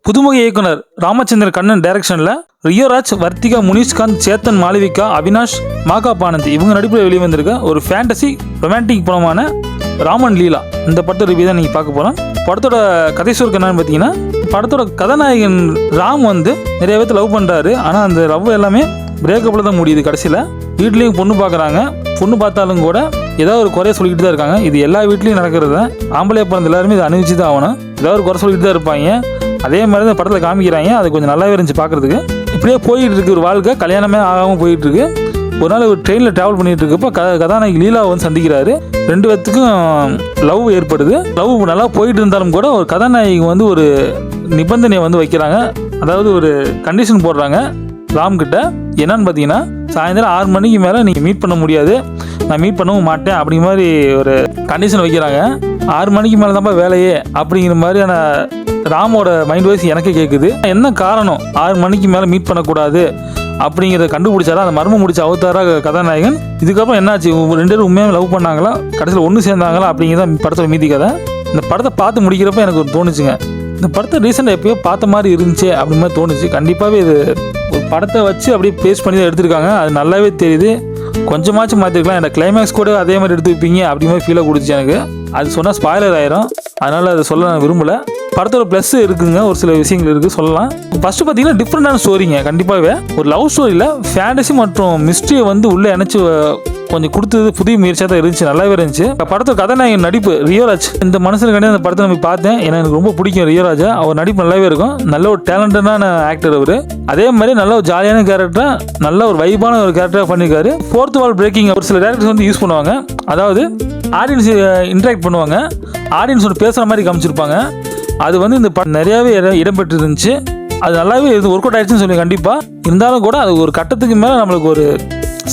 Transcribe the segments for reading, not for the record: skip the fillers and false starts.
புதுமுக இயக்குனர் ராமச்சந்திர கண்ணன் டைரக்ஷனில் ரியோராஜ், வர்த்திகா, முனிஷ்காந்த், சேத்தன், மாளவிகா, அவினாஷ், மாகாபானந்த் இவங்க நடிப்பில் வெளிவந்திருக்க ஒரு ஃபேண்டசி ரொமான்டிக் படமான ராமன் லீலா. இந்த படத்தை ரிவ்யூ தான் நீங்கள் பார்க்க போகிறோம். படத்தோட கதை சுருக்கம் என்னன்னு பார்த்தீங்கன்னா, படத்தோட கதாநாயகன் ராம் நிறைய பேர்த்து லவ் பண்ணுறாரு. ஆனால் அந்த லவ் எல்லாமே பிரேக்கப்பில் தான் முடியுது. கடைசியில் வீட்லேயும் பொண்ணு பார்க்குறாங்க. பொண்ணு பார்த்தாலும் கூட ஏதாவது ஒரு குறைய சொல்லிக்கிட்டு தான் இருக்காங்க. இது எல்லா வீட்லேயும் நடக்கிறது தான். ஆம்பளையா பிறந்த எல்லாருமே இதை அனுபவிச்சு தான் ஆகணும். ஏதாவது ஒரு குறை சொல்லிட்டு தான் இருப்பாங்க. அதே மாதிரி தான் படத்தில் காமிக்கிறாங்க. அது கொஞ்சம் நல்லாவே இருந்துச்சு பார்க்குறதுக்கு. இப்படியே போயிட்டு இருக்கு ஒரு வாழ்க்கை. கல்யாணமே ஆகாமல் போயிட்டு இருக்கு. ஒரு நாள் ஒரு ட்ரெயினில் ட்ராவல் பண்ணிட்டு இருக்கப்போ கதாநாயகி லீலாவை சந்திக்கிறாரு. ரெண்டு பேர்த்துக்கும் லவ் ஏற்படுது. லவ் நல்லா போயிட்டு இருந்தாலும் கூட ஒரு கதாநாயகி ஒரு நிபந்தனையை வைக்கிறாங்க. அதாவது ஒரு கண்டிஷன் போடுறாங்க ராம் கிட்ட. என்னன்னு பார்த்தீங்கன்னா, சாயந்தரம் 6 மணிக்கு மேலே நீங்கள் மீட் பண்ண முடியாது, நான் மீட் பண்ணவும் மாட்டேன் அப்படிங்கிற மாதிரி ஒரு கண்டிஷன் வைக்கிறாங்க. 6 மணிக்கு மேலே தான்ப்பா வேலையே அப்படிங்கிற மாதிரியான ராமோட மைண்ட் வைஸ் எனக்கே கேட்குது. என்ன காரணம் 6 மணிக்கு மேலே மீட் பண்ணக்கூடாது அப்படிங்கிறத கண்டுபிடிச்சாரா அந்த மர்மம் முடிச்ச அவதாரா கதாநாயகன். இதுக்கப்புறம் என்னாச்சு, ரெண்டு பேரும் உண்மையாக லவ் பண்ணாங்களா, கடைசியில் ஒன்று சேர்ந்தாங்களா அப்படிங்கிறத படத்தோட மீதி கதை. இந்த படத்தை பார்த்து முடிக்கிறப்ப எனக்கு ஒரு தோணுச்சுங்க, இந்த படத்தை ரீசெண்டாக எப்பயோ பார்த்த மாதிரி இருந்துச்சு அப்படி மாதிரி தோணுச்சு. கண்டிப்பாகவே இது ஒரு படத்தை வச்சு அப்படியே பேஸ்ட் பண்ணி தான் எடுத்திருக்காங்க. அது நல்லாவே தெரியுது. கொஞ்சமாச்சும் மாற்றிருக்கலாம். என்னோட கிளைமேக்ஸ் கூட அதே மாதிரி எடுத்து வைப்பீங்க அப்படி மாதிரி ஃபீலாக கொடுத்துச்சு எனக்கு. அது சொன்னால் ஸ்பாய்லர் ஆயிரும். அதனால் அதை சொல்ல நான் விரும்பலை. படத்தோட ப்ளஸ் இருக்குங்க, ஒரு சில விஷயங்கள் இருக்குது சொல்லலாம். ஃபஸ்ட்டு பார்த்தீங்கன்னா டிஃப்ரெண்டான ஸ்டோரிங்க. கண்டிப்பாகவே ஒரு லவ் ஸ்டோரியில் ஃபேண்டசி மற்றும் மிஸ்ட்ரியை உள்ளே இணைச்சி கொஞ்சம் கொடுத்தது புதிய முயற்சியாக தான் இருந்துச்சு. நல்லாவே இருந்துச்சு. படத்தோட கதாநாயகன் நடிப்பு ரியோராஜ், இந்த மனுஷனுக்காண்டி அந்த படத்தை நம்ம பார்த்தேன். எனக்கு ரொம்ப பிடிக்கும் ரியோராஜா. அவர் நடிப்பு நல்லாவே இருக்கும். நல்ல ஒரு டேலண்டடான ஆக்டர் அவர். அதே மாதிரி நல்ல ஒரு ஜாலியான கேரக்டராக, நல்ல ஒரு வைபான ஒரு கேரக்டராக பண்ணியிருக்காரு. ஃபோர்த் வால் பிரேக்கிங் ஒரு சில டேரக்டர்ஸ் யூஸ் பண்ணுவாங்க. அதாவது ஆடியன்ஸ் இன்ட்ராக்ட் பண்ணுவாங்க, ஆடியன்ஸோட பேசுகிற மாதிரி காமிச்சிருப்பாங்க. அது இந்த படம் நிறையாவே இடம்பெற்று இருந்துச்சு. அது நல்லாவே ஒர்க் அவுட் ஆயிடுச்சுன்னு சொல்லி கண்டிப்பாக. இருந்தாலும் கூட அது ஒரு கட்டத்துக்கு மேலே நம்மளுக்கு ஒரு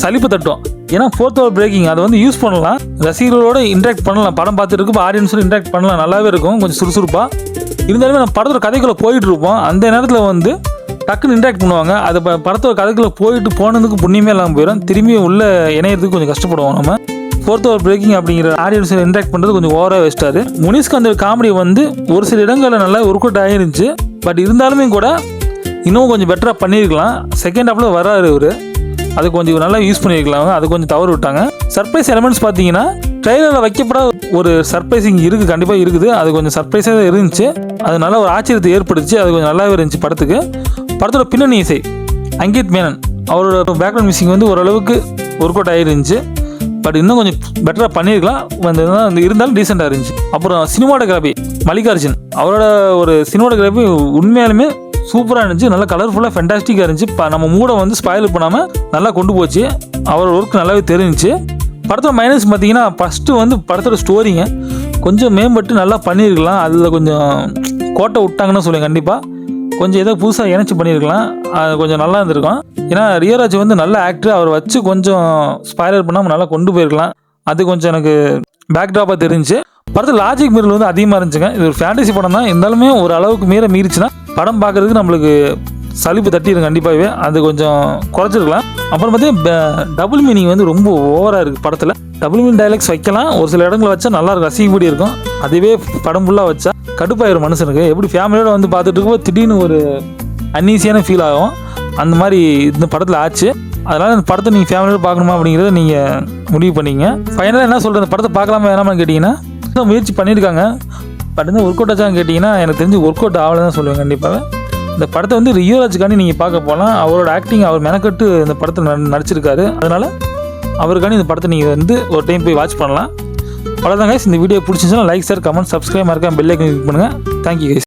சலிப்பு தட்டும். ஏன்னா ஃபோர்த் வால் பிரேக்கிங் அதை யூஸ் பண்ணலாம், ரசிகர்களோட இன்ட்ராக்ட் பண்ணலாம், படம் பார்த்துட்டு இருக்கப்போ ஆடியன்ஸோட இன்ட்ராக்ட் பண்ணலாம், நல்லாவே இருக்கும், கொஞ்சம் சுறுசுறுப்பாக. இருந்தாலுமே நம்ம படத்தோட கதைக்குள்ளே போயிட்டு இருப்போம். அந்த நேரத்தில் டக்குன்னு இன்ட்ராக்ட் பண்ணுவாங்க. அது படத்தோட கதைக்குள்ளே போனதுக்கு புண்ணியமே இல்லாமல் போயிடும். திரும்பி உள்ளே இணையறதுக்கு கொஞ்சம் கஷ்டப்படுவோம் நம்ம. ஃபோர்த் வால் பிரேக்கிங் அப்படிங்கிற ஆடியன்ஸை இன்ட்ராக்ட் பண்ணுறது கொஞ்சம் ஓவராக வச்சிட்டாரு. முனிஷ்காந்த் காமெடி ஒரு சில இடங்களில் நல்லா ஒர்க் அவுட் ஆகிருந்துச்சு. பட் இருந்தாலுமே கூட இன்னும் கொஞ்சம் பெட்டராக பண்ணியிருக்கலாம். செகண்ட் ஹாஃபில் வராரு அவர், அது கொஞ்சம் நல்லா யூஸ் பண்ணியிருக்கலாம். அது கொஞ்சம் தவறு விட்டாங்க. சர்ப்ரைஸ் எலமெண்ட்ஸ் பார்த்தீங்கன்னா, ட்ரெய்லரில் வைக்கப்படாத ஒரு சர்ப்ரைசிங் இருக்குது, கண்டிப்பாக இருக்குது. அது கொஞ்சம் சர்ப்ரைஸாக தான் இருந்துச்சு. அது நல்லா ஒரு ஆச்சரியத்தை ஏற்படுத்துச்சு. அது கொஞ்சம் நல்லாவே இருந்துச்சு படத்துக்கு. படத்தோட பின்னணி இசை அங்கித் மேனன், அவரோட பேக்ரவுண்ட் மியூசிக் ஓரளவுக்கு ஒர்க் அவுட் ஆகிருந்துச்சு. பட் இன்னும் கொஞ்சம் பெட்டராக பண்ணியிருக்கலாம். இருந்தாலும் டீசெண்டாக இருந்துச்சு. அப்புறம் சினிமாட்டோகிராஃபி மல்லிகார்ஜுன், அவரோட ஒரு சினிமாட்டோகிராஃபி உண்மையாலுமே சூப்பராக இருந்துச்சு. நல்லா கலர்ஃபுல்லாக ஃபென்டாஸ்டிக்காக இருந்துச்சு. நம்ம மூட ஸ்பாயில் பண்ணாமல் நல்லா கொண்டு போச்சு. அவரோட ஒர்க் நல்லாவே தெரிஞ்சிச்சு. படத்தோட மைனஸ் பார்த்தீங்கன்னா, ஃபஸ்ட்டு படத்தோட ஸ்டோரிங்க கொஞ்சம் மேம்பட்டு நல்லா பண்ணியிருக்கலாம். அதில் கொஞ்சம் கோட்டை விட்டாங்கன்னு சொல்லுவேன். கண்டிப்பாக கொஞ்சம் ஏதோ புதுசாக இணைச்சி பண்ணியிருக்கலாம். அது கொஞ்சம் நல்லா இருந்திருக்கும். ஏன்னா ரியோராஜ் நல்ல ஆக்டர், அவர் வச்சு கொஞ்சம் ஸ்பாய்லர் பண்ணாமல் நல்லா கொண்டு போயிருக்கலாம். அது கொஞ்சம் எனக்கு பேக்ட்ராப்பாக தெரிஞ்சிச்சு. படத்தில் லாஜிக் மீறல் அதிகமாக இருந்துச்சுங்க. இது ஒரு ஃபேண்டசி படம் தான். இருந்தாலுமே ஒரு அளவுக்கு மீறிச்சுன்னா படம் பார்க்குறதுக்கு நம்மளுக்கு சலிப்பு தட்டிடும் கண்டிப்பாகவே. அது கொஞ்சம் குறைச்சிருக்கலாம். அப்புறம் பார்த்தீங்கன்னா டபுள் மீனிங் ரொம்ப ஓவராக இருக்குது படத்தில். டபுள் மீனிங் டைலாக்ஸ் வைக்கலாம், ஒரு சில இடங்களை வச்சா நல்லா ரசிக்கப்படி இருக்கும். அதுவே படம் ஃபுல்லாக வச்சா கடுப்பாயிரும் மனுஷனுக்கு. எப்படி ஃபேமிலியோட பார்த்துட்டு இருக்கும்போது திடீர்னு ஒரு அன்ஈஸியான ஃபீல் ஆகும். அந்த மாதிரி இந்த படத்தில் ஆச்சு. அதனால் இந்த படத்தை நீங்கள் ஃபேமிலியோட பார்க்கணுமா அப்படிங்கிறத நீங்கள் முடிவு பண்ணிங்க. ஃபைனலாக என்ன சொல்கிறேன், இந்த படத்தை பார்க்கலாமா வேணாமான்னு கேட்டிங்கன்னா, முயற்சி பண்ணியிருக்காங்க. பட் ஒர்க் அவுட் ஆச்சான்னு கேட்டிங்கன்னா, எனக்கு தெரிஞ்சு ஒர்க் அவுட் ஆகலை தான் சொல்லுவேன். கண்டிப்பாக இந்த படத்தை ரியோராஜுக்காண்டி நீங்கள் பார்க்க போகலாம். அவரோட ஆக்டிங், அவர் மெனக்கட்டு இந்த படத்தை நடிச்சிருக்காரு. அதனால் அவருக்காண்டி இந்த படத்தை நீங்கள் ஒரு டைம் போய் வாட்ச் பண்ணலாம். அவ்வளோதான் கைஸ். இந்த வீடியோ பிடிச்சிச்சுன்னா லைக், ஷேர், கமெண்ட், சப்ஸ்கிரைப் மறக்காம பெல் ஐகான் கிளிக் பண்ணுங்கள். Thank you guys.